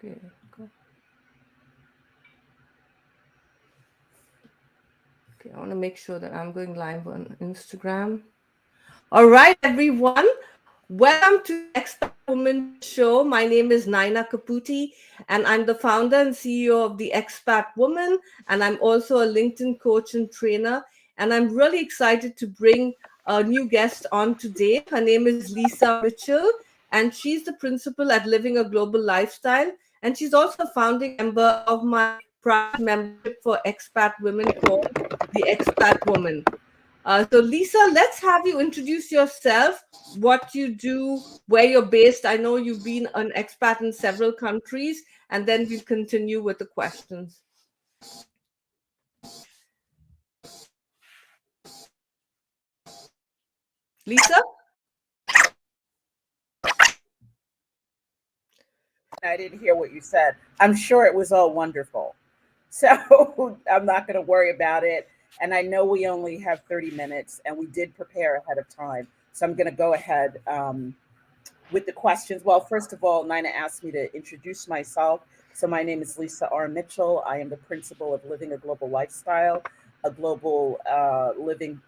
Okay, go. Okay, I want to make sure that I'm going live on Instagram. All right, everyone. Welcome to the Expat Woman Show. My name is Nyna Caputi, and I'm the founder and CEO of the Expat Woman, and I'm also a LinkedIn coach and trainer. And I'm really excited to bring a new guest on today. Her name is Lisa Mitchell, and she's the principal at Living a Global Lifestyle. And she's also a founding member of my private membership for expat women called the Expat Woman. So, Lisa, let's have you introduce yourself, what you do, where you're based. I know you've been an expat in several countries, and then we'll continue with the questions. Lisa? I didn't hear what you said. I'm sure it was all wonderful. So I'm not going to worry about it. And I know we only have 30 minutes and we did prepare ahead of time. So I'm going to go ahead with the questions. Well, first of all, Nina asked me to introduce myself. So my name is Lisa R. Mitchell. I am the principal of Living a Global Lifestyle, a global living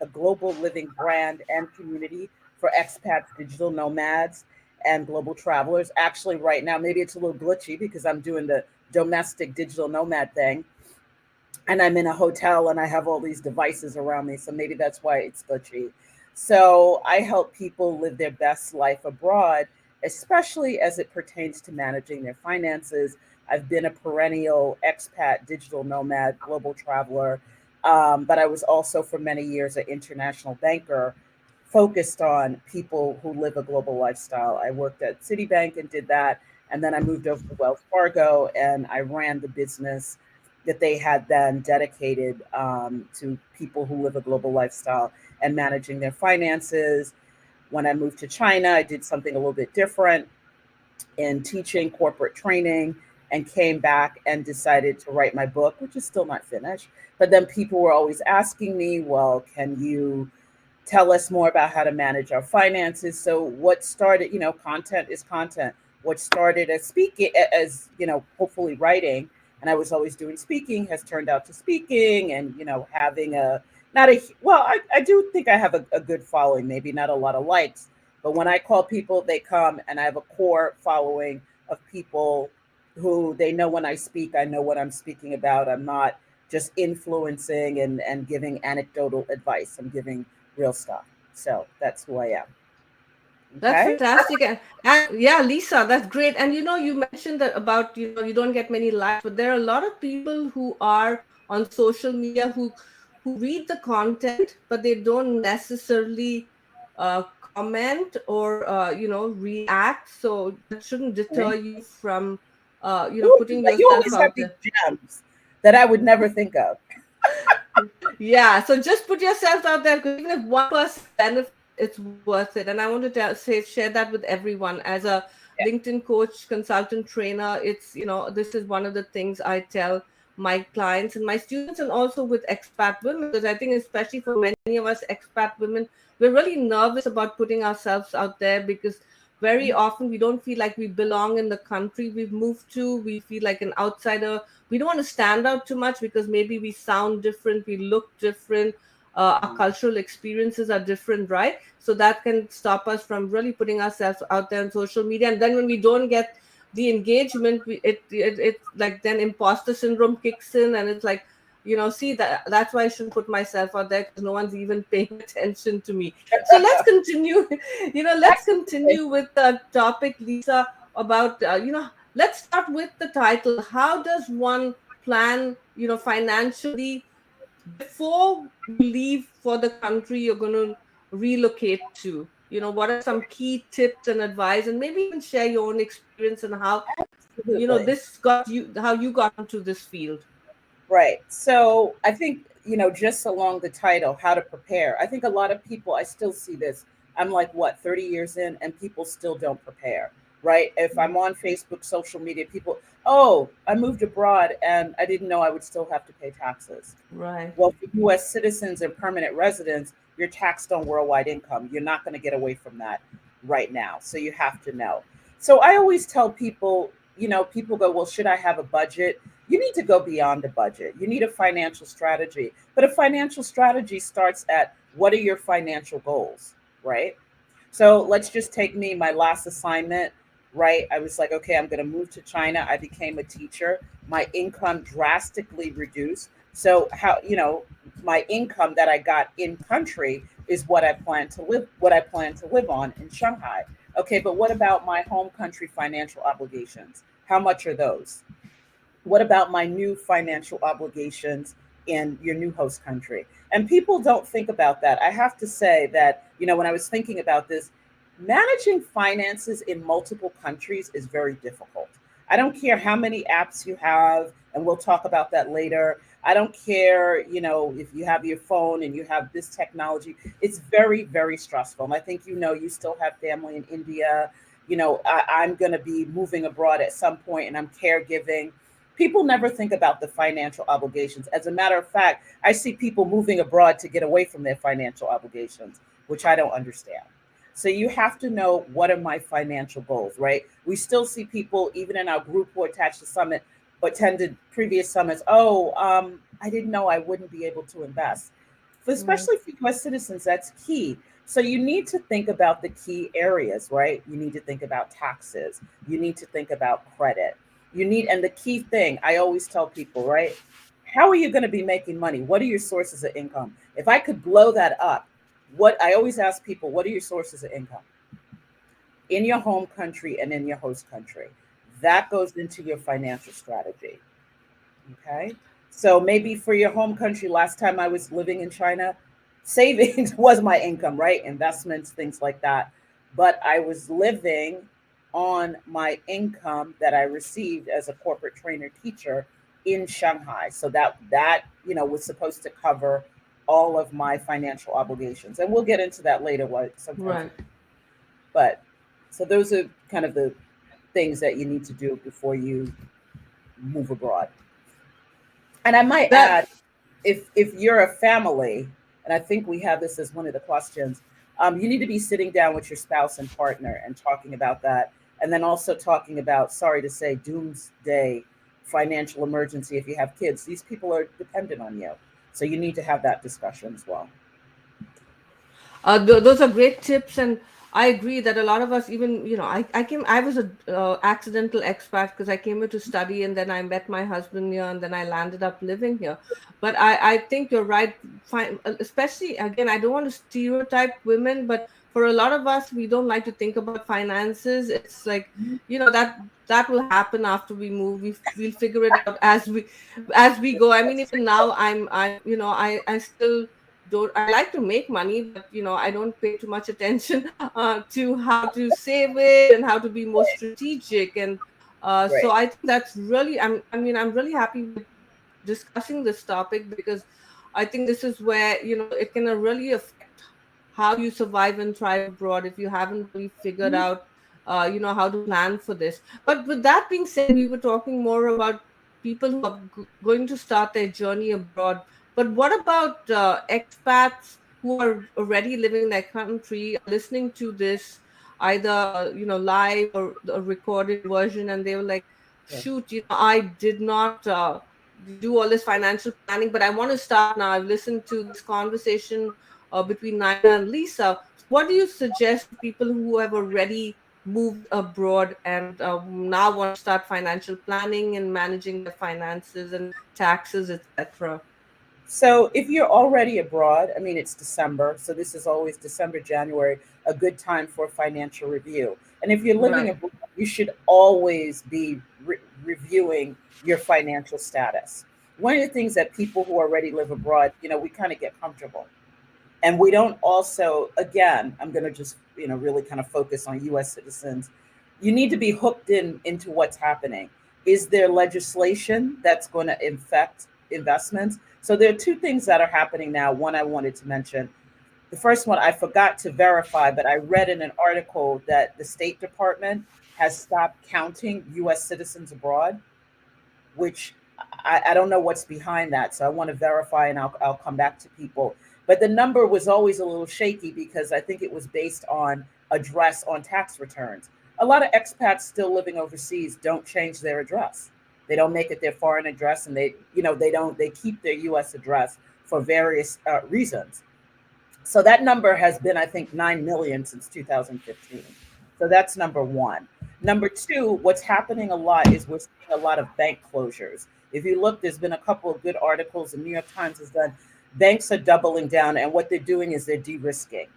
brand and community for expats, digital nomads, and global travelers. Actually, right now, maybe it's a little glitchy because I'm doing the domestic digital nomad thing and I'm in a hotel and I have all these devices around me. So maybe that's why it's glitchy. So I help people live their best life abroad, especially as it pertains to managing their finances. I've been a perennial expat, digital nomad, global traveler, but I was also for many years an international banker focused on people who live a global lifestyle. I worked at Citibank and did that. And then I moved over to Wells Fargo and I ran the business that they had then dedicated to people who live a global lifestyle and managing their finances. When I moved to China, I did something a little bit different in teaching corporate training and came back and decided to write my book, which is still not finished. But then people were always asking me, well, can you tell us more about how to manage our finances? So what started, content is content. What started as speaking, as, hopefully writing, and I was always doing speaking, has turned out to speaking and, having I do think I have a good following, maybe not a lot of likes, but when I call people, they come, and I have a core following of people who they know when I speak, I know what I'm speaking about. I'm not just influencing and giving anecdotal advice. I'm giving real stuff. So that's who I am. That's Okay. fantastic. And yeah, Lisa, that's great. And you mentioned that about, you don't get many likes, but there are a lot of people who are on social media who read the content, but they don't necessarily comment or react. So that shouldn't Okay. deter you from Ooh, putting you yourself always have out these there. gems that I would never think of. Yeah, so just put yourself out there, because even if one person benefits, it's worth it. And I want to share that with everyone. As a Yeah. LinkedIn coach, consultant, trainer, this is one of the things I tell my clients and my students, and also with expat women, because I think especially for many of us expat women, we're really nervous about putting ourselves out there, because very often we don't feel like we belong in the country we've moved to. We feel like an outsider. We don't want to stand out too much because maybe we sound different, we look different, our cultural experiences are different, right? So that can stop us from really putting ourselves out there on social media. And then when we don't get the engagement, it like then imposter syndrome kicks in, and it's like, see, that's why I shouldn't put myself out there, because no one's even paying attention to me. So let's continue. Let's Absolutely. continue with the topic, Lisa, about let's start with the title. How does one plan, financially, before you leave for the country you're going to relocate to? What are some key tips and advice, and maybe even share your own experience and how, Absolutely. this got you, how you got into this field. Right. So I think, just along the title, how to prepare, I think a lot of people, I still see this. I'm like, what, 30 years in, and people still don't prepare, right? If I'm on Facebook, social media, people, oh, I moved abroad and I didn't know I would still have to pay taxes. Right. Well, for US citizens and permanent residents, you're taxed on worldwide income. You're not going to get away from that right now. So you have to know. So I always tell people, people go, well, should I have a budget? You need to go beyond a budget. You need a financial strategy. But a financial strategy starts at, what are your financial goals, right? So let's just take me, my last assignment, right? I was like, okay, I'm going to move to China. I became a teacher. My income drastically reduced. So my income that I got in country is what I plan to live on in Shanghai. Okay, but what about my home country financial obligations? How much are those? What about my new financial obligations in your new host country? And people don't think about that. I have to say that, when I was thinking about this, managing finances in multiple countries is very difficult. I don't care how many apps you have, and we'll talk about that later. I don't care, if you have your phone and you have this technology. It's very, very stressful. And I think, you still have family in India. I'm going to be moving abroad at some point, and I'm caregiving. People never think about the financial obligations. As a matter of fact, I see people moving abroad to get away from their financial obligations, which I don't understand. So you have to know, what are my financial goals, right? We still see people, even in our group who attached to Summit or attended previous summits. Oh, I didn't know I wouldn't be able to invest. Right. Especially for US citizens, that's key. So you need to think about the key areas, right? You need to think about taxes. You need to think about credit. And the key thing I always tell people, right? How are you going to be making money? What are your sources of income? If I could blow that up, what I always ask people, what are your sources of income in your home country and in your host country? That goes into your financial strategy. Okay. So maybe for your home country, last time I was living in China, savings was my income, right? Investments, things like that. But I was living on my income that I received as a corporate trainer teacher in Shanghai. So that was supposed to cover all of my financial obligations. And we'll get into that later, what sometimes Right. but so those are kind of the things that you need to do before you move abroad. And I might That add, if you're a family, and I think we have this as one of the questions, you need to be sitting down with your spouse and partner and talking about that, and then also talking about, sorry to say, doomsday financial emergency if you have kids. These people are dependent on you, so you need to have that discussion as well. those are great tips, and I agree that a lot of us, even I was a accidental expat because I came here to study, and then I met my husband here, and then I landed up living here. But I think you're right. Fine, especially again, I don't want to stereotype women, but for a lot of us, we don't like to think about finances. It's like, that will happen after we move. We'll figure it out as we go. I mean, even now, I still don't. I like to make money, but I don't pay too much attention to how to save it and how to be more strategic. And so Right. I think that's really, I'm really happy with discussing this topic, because I think this is where it can really affect how you survive and thrive abroad if you haven't really figured Mhm. out how to plan for this. But with that being said, we were talking more about people who are going to start their journey abroad. But what about expats who are already living in their country, listening to this either live or a recorded version, and they were like, Yeah. shoot, I did not do all this financial planning, but I want to start now. I've listened to this conversation between Nyna and Lisa. What do you suggest to people who have already moved abroad and now want to start financial planning and managing their finances and taxes, etc.? So if you're already abroad, I mean, it's December, so this is always December, January, a good time for financial review. And if you're living Right. abroad, you should always be reviewing your financial status. One of the things that people who already live abroad, we kind of get comfortable. And we don't also, again, I'm going to just, really kind of focus on US citizens. You need to be hooked into what's happening. Is there legislation that's going to affect investments? So there are two things that are happening now. One I wanted to mention. The first one I forgot to verify, but I read in an article that the State Department has stopped counting US citizens abroad, which I don't know what's behind that. So I want to verify, and I'll come back to people. But the number was always a little shaky because I think it was based on address on tax returns. a lot of expats still living overseas don't change their address. They don't make it their foreign address, and they keep their U.S. address for various reasons. So that number has been, I think, 9 million since 2015. So that's number one. Number two, what's happening a lot is we're seeing a lot of bank closures. If you look, there's been a couple of good articles the New York Times has done. Banks are doubling down, and what they're doing is they're de-risking.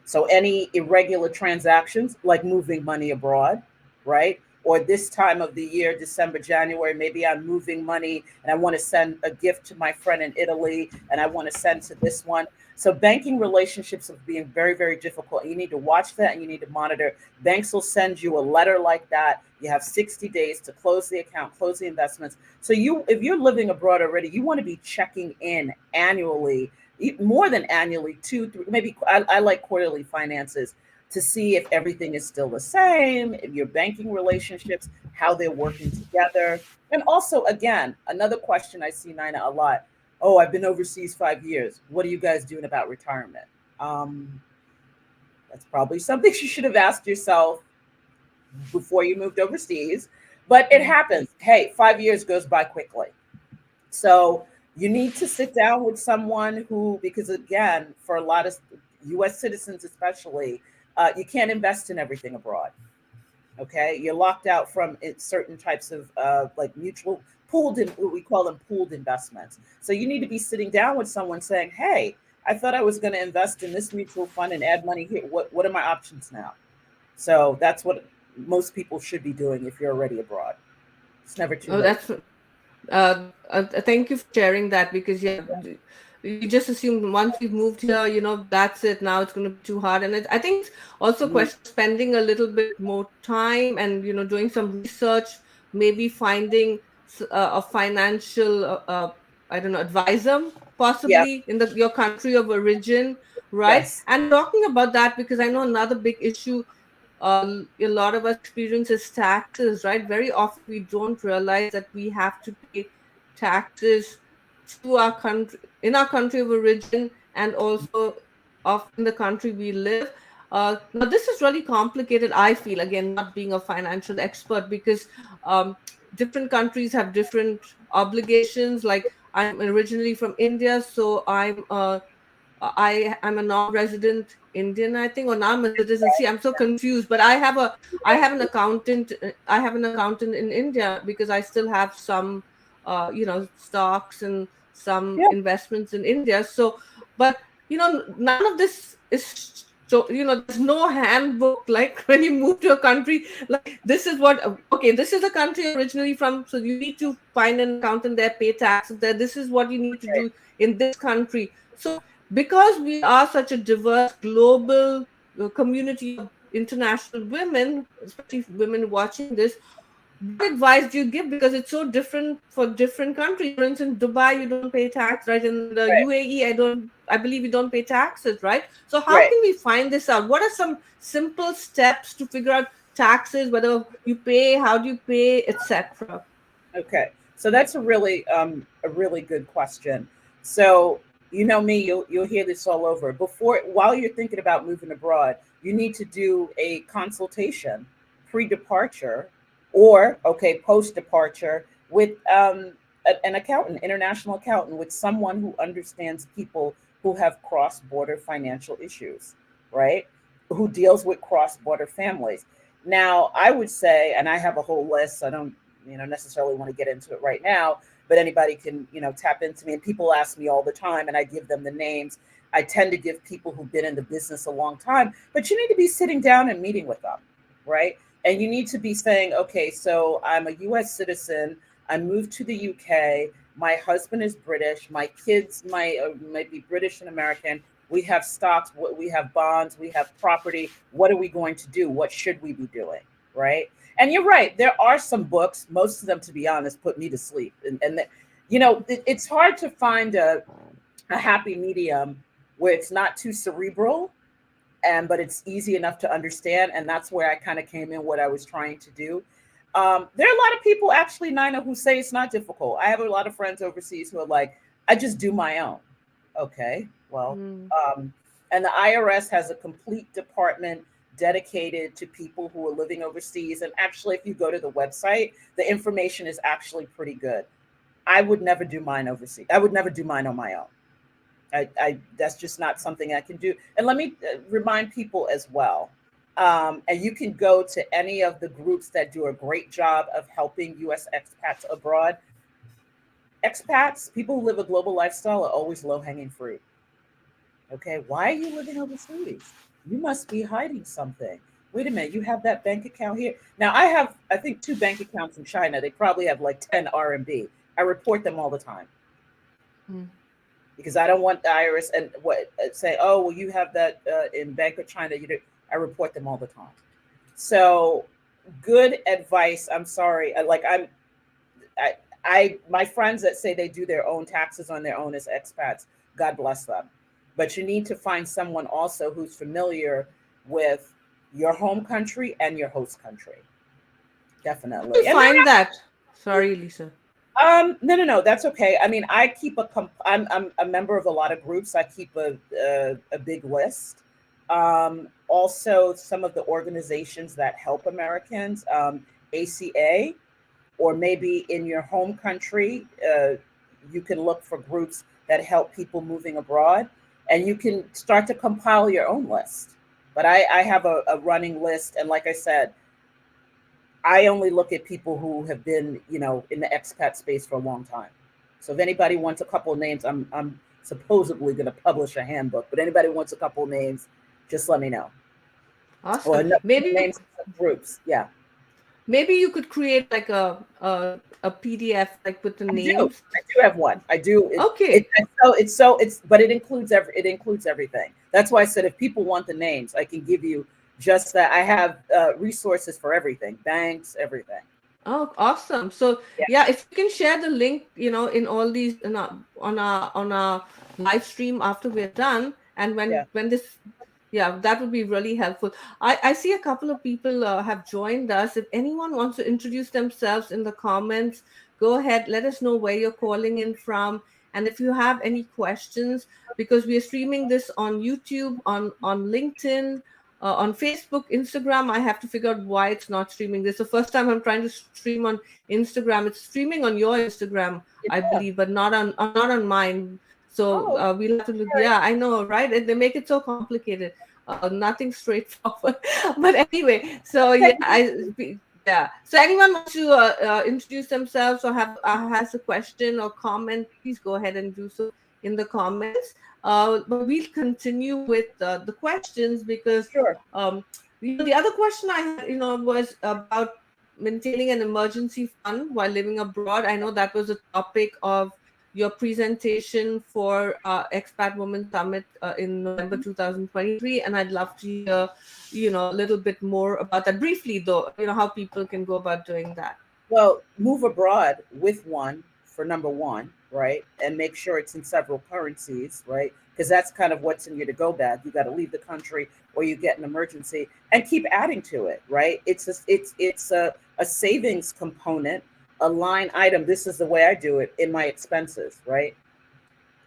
So any irregular transactions, like moving money abroad, right? Or this time of the year, December, January, maybe I'm moving money and I want to send a gift to my friend in Italy and I want to send to this one. So banking relationships are being very, very difficult. You need to watch that and you need to monitor. Banks will send you a letter like that. You have 60 days to close the account, close the investments. So if you're living abroad already, you want to be checking in annually, more than annually, 2, 3, maybe I like quarterly finances to see if everything is still the same, if your banking relationships, how they're working together. And also, again, another question I see, Nyna, a lot. Oh, I've been overseas 5 years. What are you guys doing about retirement? That's probably something you should have asked yourself before you moved overseas. But it happens. Hey, 5 years goes by quickly. So you need to sit down with someone who, because again, for a lot of US citizens especially, you can't invest in everything abroad. Okay, you're locked out from certain types of like mutual pooled, we call them pooled investments. So you need to be sitting down with someone saying, hey, I thought I was going to invest in this mutual fund and add money here. What are my options now? So that's what most people should be doing if you're already abroad. It's never too Oh, late. thank you for sharing that, because yeah, you just assume once you've moved here, that's it. Now it's going to be too hard, and I think it's also a Mhm. question of spending a little bit more time and doing some research, maybe finding a financial I don't know, advisor Yeah. possibly in your country of origin, right? Yes. And talking about that, because I know another big issue a lot of us experience is taxes, right? Very often we don't realize that we have to pay taxes to our country, in our country of origin, and also often the country we live. Now, this is really complicated, I feel, again, not being a financial expert, because different countries have different obligations. Like, I'm originally from India, so I'm a non-resident Indian, I think, or now I'm a citizen. See, I'm so confused. But I have an accountant. I have an accountant in India, because I still have some, stocks and some Yeah. investments in India. So, but none of this is. So, there's no handbook like when you move to a country, like this is what, okay, this is the country you're originally from. So you need to find an accountant there, pay taxes there. This is what you need to do in this country. So because we are such a diverse global community of international women, especially women watching this, what advice do you give? Because it's so different for different countries. For instance, Dubai, you don't pay tax, right? In the Right. UAE, I believe you don't pay taxes, right? So how Right. can we find this out? What are some simple steps to figure out taxes, whether you pay, how do you pay, etc.? Okay, so that's a really good question. So you know me, you'll hear this all over. While you're thinking about moving abroad, you need to do a consultation pre-departure, or okay, post-departure with an accountant, international accountant, with someone who understands people who have cross-border financial issues, right? Who deals with cross-border families. Now, I would say, and I have a whole list. I don't necessarily want to get into it right now, but anybody can tap into me, and people ask me all the time and I give them the names. I tend to give people who've been in the business a long time, but you need to be sitting down and meeting with them, right? And you need to be saying, okay, so I'm a US citizen, I moved to the UK, my husband is British, my kids might be British and American, we have stocks, we have bonds, we have property, what are we going to do, what should we be doing, right? And you're right. There are some books. Most of them, to be honest, put me to sleep. It's hard to find a happy medium where it's not too cerebral, but it's easy enough to understand. And that's where I kind of came in what I was trying to do. There are a lot of people, actually, Nyna, who say it's not difficult. I have a lot of friends overseas who are like, I just do my own. Okay, well, Mm. and the IRS has a complete department dedicated to people who are living overseas. And actually, if you go to the website, the information is actually pretty good. I would never do mine overseas. I would never do mine on my own. I that's just not something I can do. And let me remind people as well. And you can go to any of the groups that do a great job of helping U.S. expats abroad. Expats, people who live a global lifestyle, are always low-hanging fruit. Okay, why are you living overseas? You must be hiding something. Wait a minute, you have that bank account here. Now I have, I think, 2 bank accounts in China. They probably have like 10 RMB. I report them all the time because I don't want the IRS and what say, oh, well, you have that in Bank of China. You do. I report them all the time. So good advice. I'm sorry. My friends that say they do their own taxes on their own as expats, God bless them. But you need to find someone also who's familiar with your home country and your host country. Definitely. You find that. Sorry, Lisa. No, that's okay. I mean, I keep I'm a member of a lot of groups. I keep a big list. Also, some of the organizations that help Americans, ACA, or maybe in your home country, you can look for groups that help people moving abroad, and you can start to compile your own list. But I have a running list, and like I said, I only look at people who have been, in the expat space for a long time. So if anybody wants a couple of names, I'm supposedly going to publish a handbook, but anybody wants a couple of names, just let me know. Awesome. Or maybe names of groups. Yeah. Maybe you could create like a PDF like with the names. I do have one. I do. Okay. But it includes everything. That's why I said if people want the names, I can give you just that. I have resources for everything, banks, everything. Oh, awesome. So yeah, if you can share the link, in all these on our live stream after we're done, and when this, that would be really helpful. I see a couple of people have joined us. If anyone wants to introduce themselves in the comments, go ahead, let us know where you're calling in from. And if you have any questions, because we are streaming this on YouTube, on LinkedIn, on Facebook, Instagram. I have to figure out why it's not streaming. This is the first time I'm trying to stream on Instagram. It's streaming on your Instagram, I believe, but not on mine. So we'll have to look. Yeah, I know, right? They make it so complicated. Nothing straightforward. But anyway, so So anyone wants to introduce themselves or has a question or comment, please go ahead and do so in the comments. But we'll continue with the questions because the other question I had, was about maintaining an emergency fund while living abroad. I know that was a topic of your presentation for Expat Woman Summit in November 2023, and I'd love to hear, a little bit more about that briefly, though. How people can go about doing that. Well, move abroad with one for number one, right? And make sure it's in several currencies, right? Because that's kind of what's in your to-go bag. You got to leave the country or you get an emergency, and keep adding to it, right? It's a savings component, a line item. This is the way I do it in my expenses, right?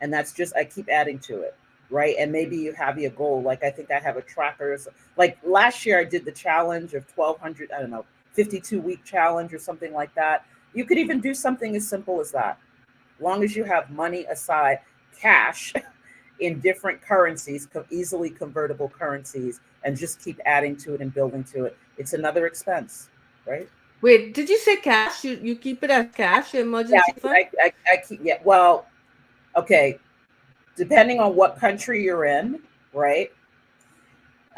And that's just, I keep adding to it, right? And maybe you have your goal. Like, I think I have a tracker. Like last year I did the challenge of 1,200, I don't know, 52-week challenge or something like that. You could even do something as simple as that. As long as you have money aside, cash in different currencies, easily convertible currencies, and just keep adding to it and building to it. It's another expense, right? Wait, did you say cash? You keep it as cash, your emergency fund? I keep, well, okay. Depending on what country you're in, right?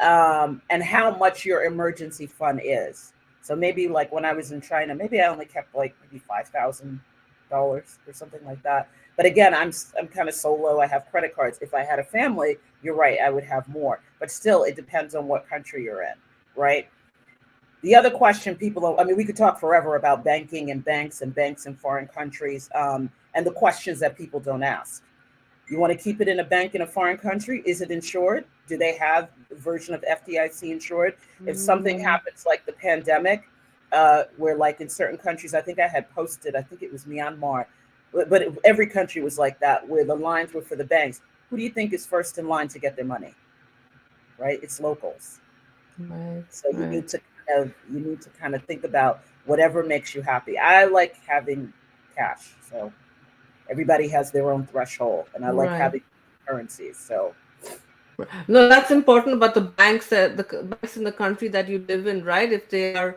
And how much your emergency fund is. So maybe like when I was in China, maybe I only kept like maybe $5,000 or something like that. But again, I'm kind of solo. I have credit cards. If I had a family, you're right, I would have more. But still, it depends on what country you're in, right? The other question we could talk forever about banking and banks in foreign countries, and the questions that people don't ask. You want to keep it in a bank in a foreign country? Is it insured? Do they have a version of FDIC insured? If something happens like the pandemic, where like in certain countries, I think I had posted, I think it was Myanmar, but every country was like that, where the lines were for the banks. Who do you think is first in line to get their money? Right? It's locals. Right, So right, you need to kind of think about whatever makes you happy. I like having cash, so everybody has their own threshold, and I like right. having currencies. So No, that's important. But the banks, banks in the country that you live in, right? If they are,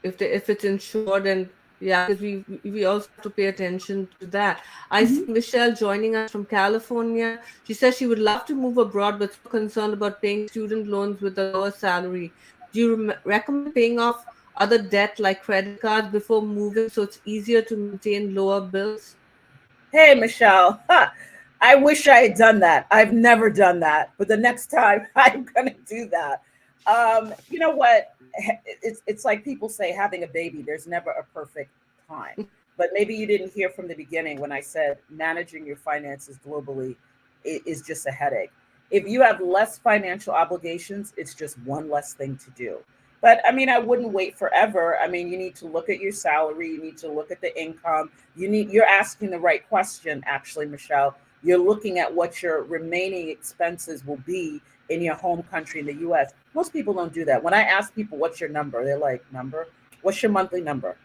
if it's insured, and yeah, because we also have to pay attention to that. I see Michelle joining us from California. She says she would love to move abroad, but so concerned about paying student loans with a lower salary. Do you recommend paying off other debt like credit cards before moving, so it's easier to maintain lower bills? hey, Michelle, I wish I had done that. I've never done that, but the next time I'm gonna do that. You know what? It's like people say having a baby. There's never a perfect time, but maybe you didn't hear from the beginning when I said managing your finances globally is just a headache. If you have less financial obligations, it's just one less thing to do. But I mean, I wouldn't wait forever. I mean, you need to look at your salary, you need to look at the income. You're asking the right question, actually, Michelle. You're looking at what your remaining expenses will be in your home country in the US. Most people don't do that. When I ask people what's your number, they're like, number? What's your monthly number?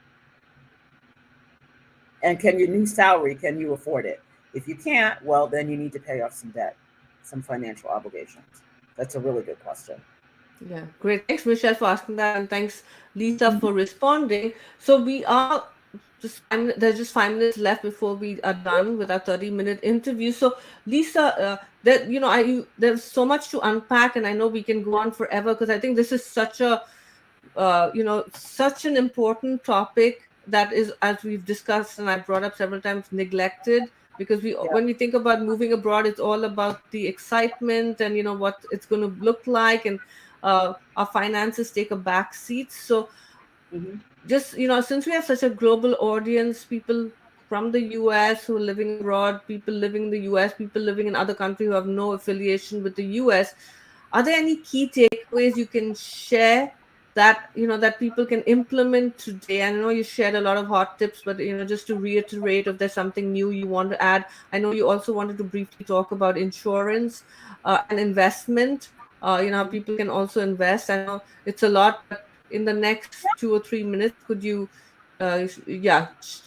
And can your new salary, can you afford it? If you can't, well, then you need to pay off some debt, some financial obligations. That's a really good question. Yeah, great. Thanks, Michelle, for asking that, and thanks, Lisa, for responding. So we are there's just 5 minutes left before we are done with our 30-minute interview. So, Lisa, that there's so much to unpack, and I know we can go on forever because I think this is such a such an important topic that is, as we've discussed and I brought up several times, neglected, because Yeah. when we think about moving abroad, it's all about the excitement and what it's going to look like, and our finances take a back seat. So Hmm. just since we have such a global audience, people from the US who are living abroad, people living in the US, people living in other countries who have no affiliation with the US, are there any key takeaways you can share that that people can implement today? I know you shared a lot of hot tips, but just to reiterate, if there's something new you want to add. I know you also wanted to briefly talk about insurance and investment. How people can also invest. I know it's a lot, but in the next 2 or 3 minutes, could you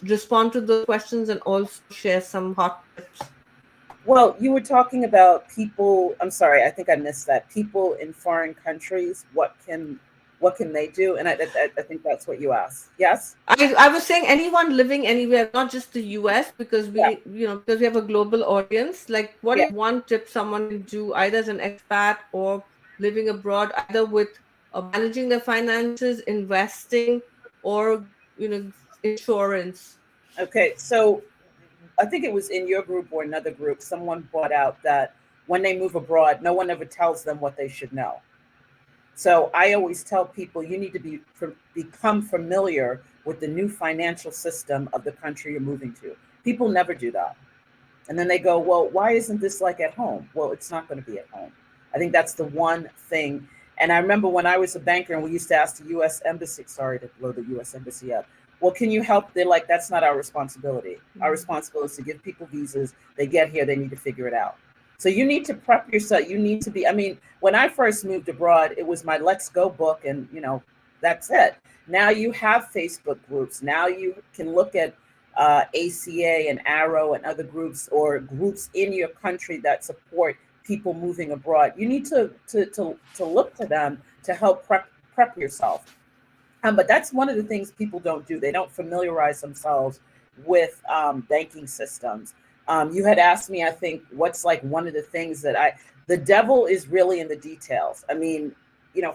respond to those questions and also share some hot tips? Well, you were talking about people. I'm sorry, I think I missed that. People in foreign countries, what can they do? And I think that's what you asked. Yes. I was saying anyone living anywhere, not just the US, because Yeah. because we have a global audience. Like, what Yeah. is one tip someone can do either as an expat or living abroad, either with managing their finances, investing, or insurance? Okay. So I think it was in your group or another group. Someone brought out that when they move abroad, no one ever tells them what they should know. So I always tell people you need to become familiar with the new financial system of the country you're moving to. People never do that. And then they go, well, why isn't this like at home? Well, it's not going to be at home. I think that's the one thing. And I remember when I was a banker and we used to ask the US Embassy, sorry to blow the US Embassy up, well, can you help? They're like, that's not our responsibility. Our responsibility is to give people visas. They get here, they need to figure it out. So you need to prep yourself. You need to be, I mean, when I first moved abroad, it was my Let's Go book, and that's it. Now you have Facebook groups. Now you can look at ACA and Arrow and other groups, or groups in your country that support people moving abroad. You need to look to them to help prep yourself. But that's one of the things people don't do. They don't familiarize themselves with banking systems. You had asked me, I think, what's like one of the things that the devil is really in the details. I mean,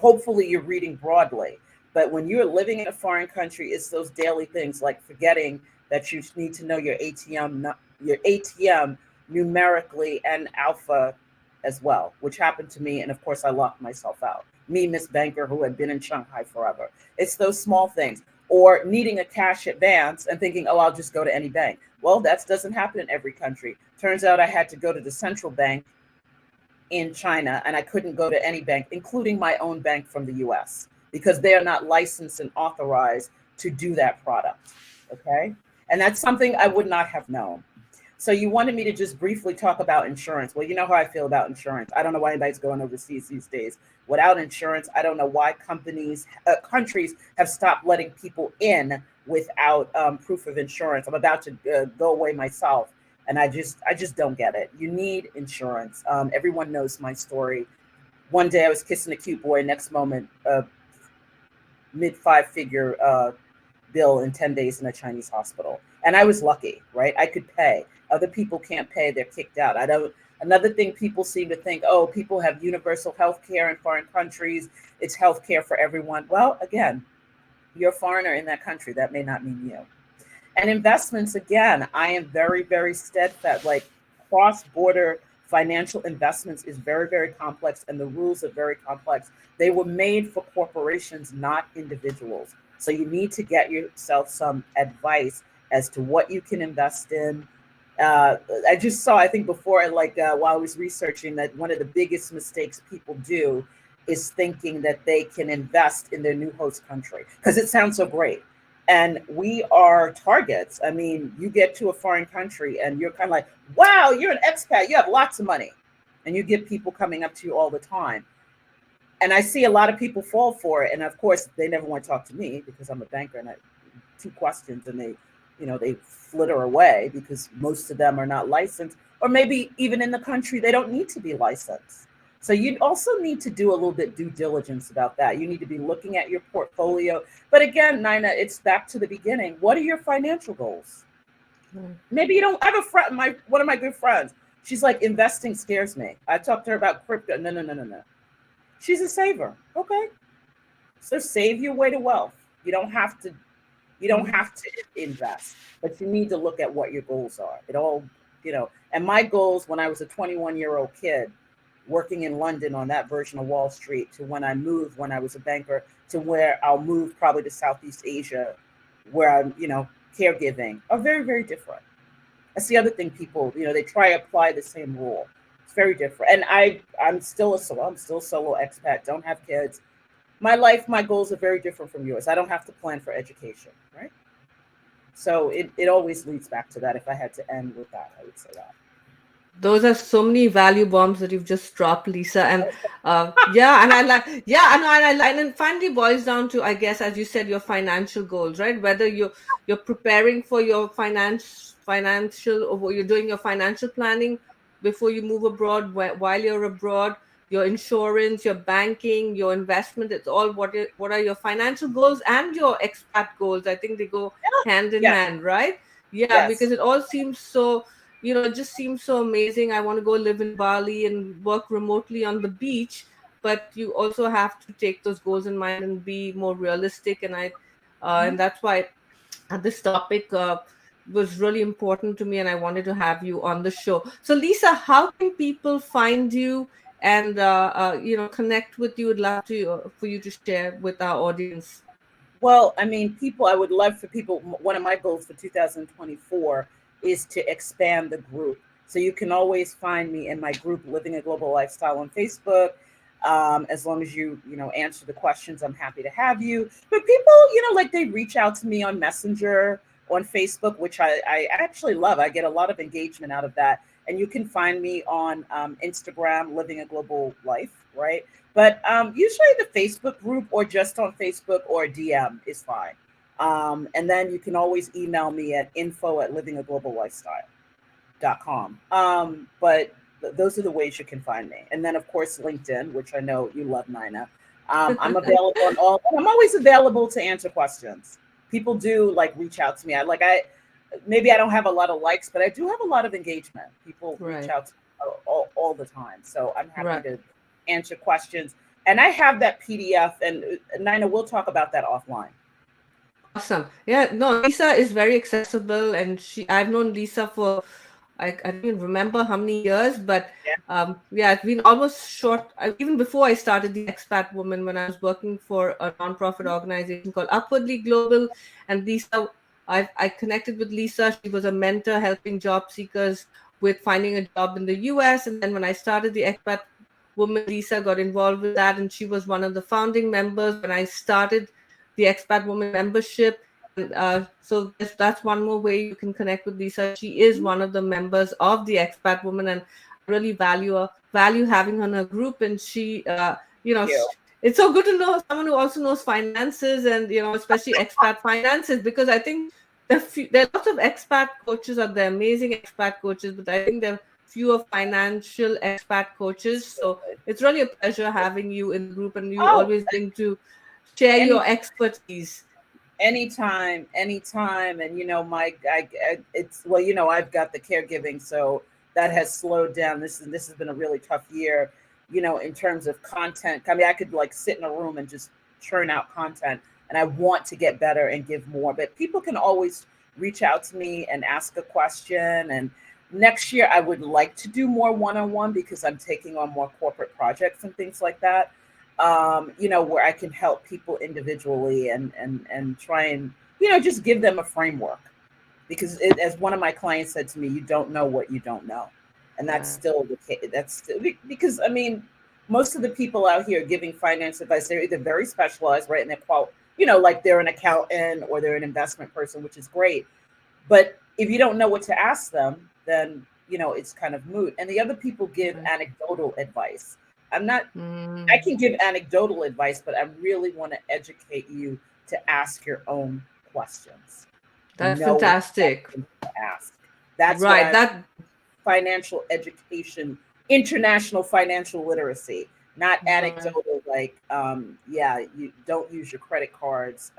hopefully you're reading broadly, but when you're living in a foreign country, it's those daily things like forgetting that you need to know your ATM numerically and alpha as well, which happened to me. And of course, I locked myself out. Me, Miss Banker, who had been in Shanghai forever. It's those small things. Or needing a cash advance and thinking, oh, I'll just go to any bank. Well, that doesn't happen in every country. Turns out I had to go to the central bank in China, and I couldn't go to any bank, including my own bank from the US, because they are not licensed and authorized to do that product. Okay. And that's something I would not have known. So you wanted me to just briefly talk about insurance. Well, you know how I feel about insurance. I don't know why anybody's going overseas these days without insurance. I don't know why countries have stopped letting people in without proof of insurance. I'm about to go away myself, and I just don't get it. You need insurance. Everyone knows my story. One day I was kissing a cute boy. Next moment, mid five-figure bill in 10 days in a Chinese hospital. And I was lucky, right? I could pay. Other people can't pay, they're kicked out. I don't. Another thing people seem to think, oh, people have universal health care in foreign countries. It's health care for everyone. Well, again, you're a foreigner in that country. That may not mean you. And investments, again, I am very, very steadfast. Like cross-border financial investments is very, very complex, and the rules are very complex. They were made for corporations, not individuals. So you need to get yourself some advice as to what you can invest in. I just saw, I think before, while I was researching, that one of the biggest mistakes people do is thinking that they can invest in their new host country because it sounds so great. And we are targets. I mean, you get to a foreign country and you're kind of like, wow, you're an expat, you have lots of money. And you get people coming up to you all the time. And I see a lot of people fall for it. And of course, they never want to talk to me because I'm a banker and I two questions and they flitter away because most of them are not licensed, or maybe even in the country, they don't need to be licensed. So you also need to do a little bit due diligence about that. You need to be looking at your portfolio. But again, Nyna, it's back to the beginning. What are your financial goals? Maybe you don't. I have a friend, one of my good friends. She's like, investing scares me. I talked to her about crypto. No. She's a saver. Okay. So save your way to wealth. You don't have to invest, but you need to look at what your goals are. It all, and my goals when I was a 21-year-old kid working in London on that version of Wall Street to when I moved, when I was a banker, to where I'll move probably to Southeast Asia, where I'm, caregiving, are very, very different. That's the other thing people, they try to apply the same rule. It's very different. And I'm still solo expat, don't have kids. My life, my goals are very different from yours. I don't have to plan for education, right? So it always leads back to that. If I had to end with that, I would say that. Those are so many value bombs that you've just dropped, Lisa. And and I like, and I like, and it finally boils down to, I guess, as you said, your financial goals, right? Whether you're preparing for your financial, or you're doing your financial planning before you move abroad, while you're abroad, your insurance, your banking, your investment, it's all what are your financial goals and your expat goals. I think they go hand in Yes. hand, right? Yeah, Yes. because it all seems so, it just seems so amazing. I want to go live in Bali and work remotely on the beach, but you also have to take those goals in mind and be more realistic. And and that's why this topic was really important to me, and I wanted to have you on the show. So, Lisa, how can people find you and connect with you? Would love to for you to share with our audience. Well, I mean, I would love for people, one of my goals for 2024 is to expand the group. So you can always find me in my group, Living a Global Lifestyle, on Facebook. As long as you answer the questions, I'm happy to have you. But people, they reach out to me on Messenger, on Facebook, which I actually love. I get a lot of engagement out of that. And you can find me on Instagram, Living a Global Life, right? But usually the Facebook group, or just on Facebook, or DM is fine. And then you can always email me at info@livingaglobalLifestyle.com. But those are the ways you can find me. And then, of course, LinkedIn, which I know you love, Nyna. I'm available on I'm always available to answer questions. People do reach out to me. Maybe I don't have a lot of likes, but I do have a lot of engagement. People reach out to me all the time. So I'm happy to answer questions. And I have that PDF, and Nyna, we'll talk about that offline. Awesome. Yeah, no, Lisa is very accessible, and I've known Lisa for I don't even remember how many years, but it's been almost short. Even before I started the Expat Woman, when I was working for a nonprofit organization called Upwardly Global, and Lisa, I connected with Lisa. She was a mentor helping job seekers with finding a job in the US. And then when I started the Expat Woman, Lisa got involved with that, and she was one of the founding members when I started the Expat Woman membership. And so that's one more way you can connect with Lisa. She is one of the members of the Expat Woman, and I really value having her in her group. And she, You. it's so good to know someone who also knows finances, and especially expat finances, because I think there are lots of expat coaches out there, amazing expat coaches, but I think there are fewer financial expat coaches. So it's really a pleasure having you in the group, and you Oh, always willing to share your any expertise. anytime, anytime. And Mike, it's well, I've got the caregiving, so that has slowed down. This has been a really tough year, in terms of content. I mean, I could like sit in a room and just churn out content, and I want to get better and give more. But people can always reach out to me and ask a question. And next year, I would like to do more one-on-one because I'm taking on more corporate projects and things like that. Where I can help people individually and try and just give them a framework, because as one of my clients said to me, you don't know what you don't know, and that's Yeah. still the case. That's still, because I mean, most of the people out here giving finance advice, they're either very specialized, right, and like they're an accountant or they're an investment person, which is great, but if you don't know what to ask them, then it's kind of moot. And the other people give Right. anecdotal advice. I'm not I Mm, can give anecdotal advice, but I really want to educate you to ask your own questions. that's Know what fantastic. questions to ask. That's what Right. I'm That. financial education, international financial literacy, not Right. anecdotal like you don't use your credit cards.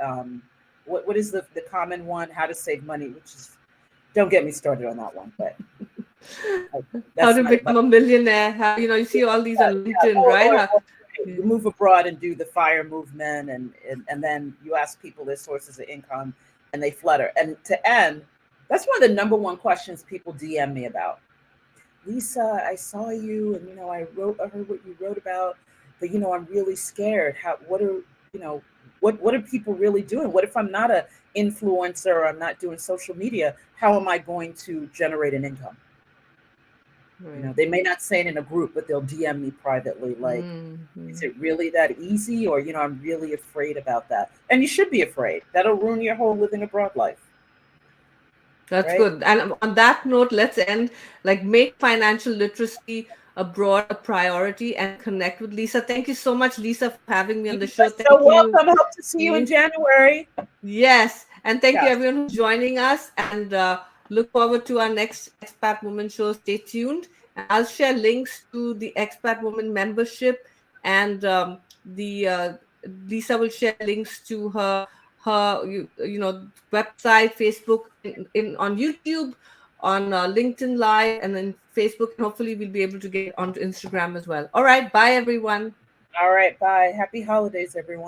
What is the common one? How to save money, which is, don't get me started on that one, but uh, How that's to my become a millionaire? How, you see all these on yeah, LinkedIn, right? you move abroad and do the fire movement, and then you ask people their sources of income, and they flutter. And to end, that's one of the number one questions people DM me about. Lisa, I saw you, and I heard what you wrote about, but I'm really scared. You know, what are people really doing? What if I'm not a influencer, or I'm not doing social media? How am I going to generate an income? Right. They may not say it in a group, but they'll DM me privately, like, is Mm-hmm. it really that easy? Or, I'm really afraid about that. And you should be afraid. That'll ruin your whole living abroad life, That's right? good. And on that note, let's end. Like, make financial literacy abroad a priority and connect with Lisa. Thank you so much, Lisa, for having me on You the are show. so Thank you. welcome. Hope to see you in January. Yes, and thank you Yes. everyone who's joining us, and look forward to our next Expat Woman show. Stay tuned. And I'll share links to the Expat Woman membership, and the Lisa will share links to her website, Facebook, in on YouTube, on LinkedIn Live, and then Facebook, and hopefully we'll be able to get onto Instagram as well. All right, bye everyone. All right. Bye. Happy holidays, everyone.